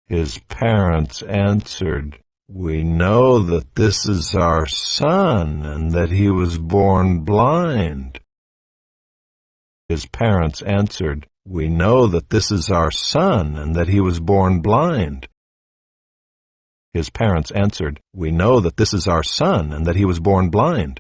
His parents answered, "We know that this is our son, and that he was born blind." His parents answered, "We know that this is our son, and that he was born blind." His parents answered, "We know that this is our son, and that he was born blind.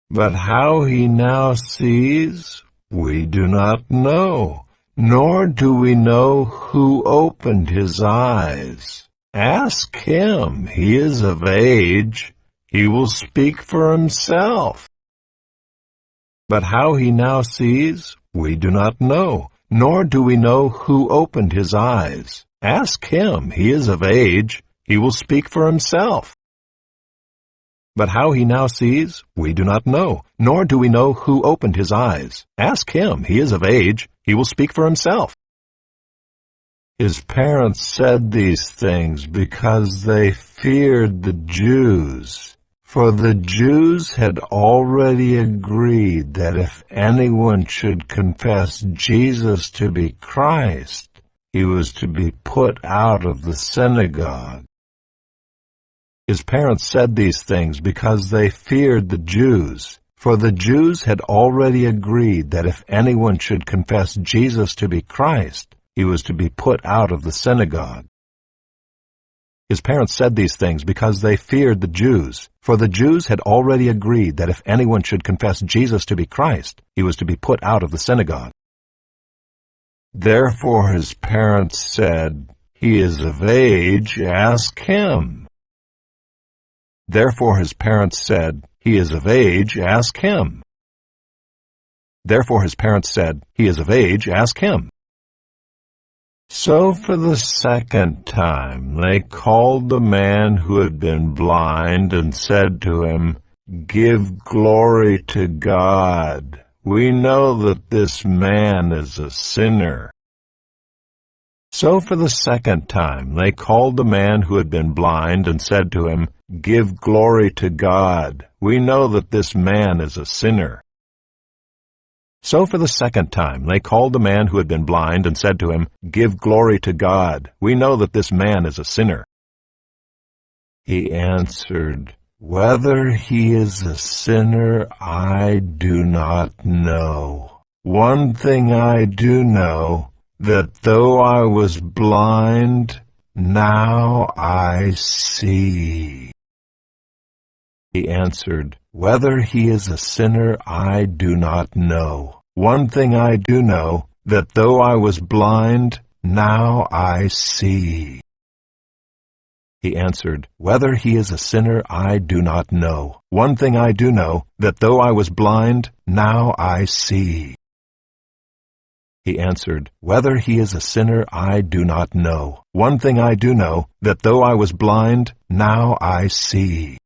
But how he now sees, we do not know, nor do we know who opened his eyes. Ask him, he is of age, he will speak for himself." But how he now sees, we do not know, nor do we know who opened his eyes. Ask him, he is of age, he will speak for himself. But how he now sees, we do not know, nor do we know who opened his eyes. Ask him, he is of age, he will speak for himself. His parents said these things because they feared the Jews, for the Jews had already agreed that if anyone should confess Jesus to be Christ, he was to be put out of the synagogue. His parents said these things because they feared the Jews, for the Jews had already agreed that if anyone should confess Jesus to be Christ, he was to be put out of the synagogue. His parents said these things because they feared the Jews, for the Jews had already agreed that if anyone should confess Jesus to be Christ, he was to be put out of the synagogue. Therefore his parents said, "He is of age, ask him." Therefore his parents said, "He is of age, ask him." Therefore his parents said, "He is of age, ask him." So for the second time they called the man who had been blind and said to him, "Give glory to God. We know that this man is a sinner." So for the second time they called the man who had been blind and said to him, "Give glory to God. We know that this man is a sinner." So for the second time they called the man who had been blind and said to him, "Give glory to God. We know that this man is a sinner." He answered, "Whether he is a sinner, I do not know. One thing I do know, that though I was blind, now I see." He answered, "Whether he is a sinner, I do not know. One thing I do know, that though I was blind, now I see." He answered, "Whether he is a sinner, I do not know. One thing I do know, that though I was blind, now I see." He answered, "Whether he is a sinner, I do not know. One thing I do know, that though I was blind, now I see."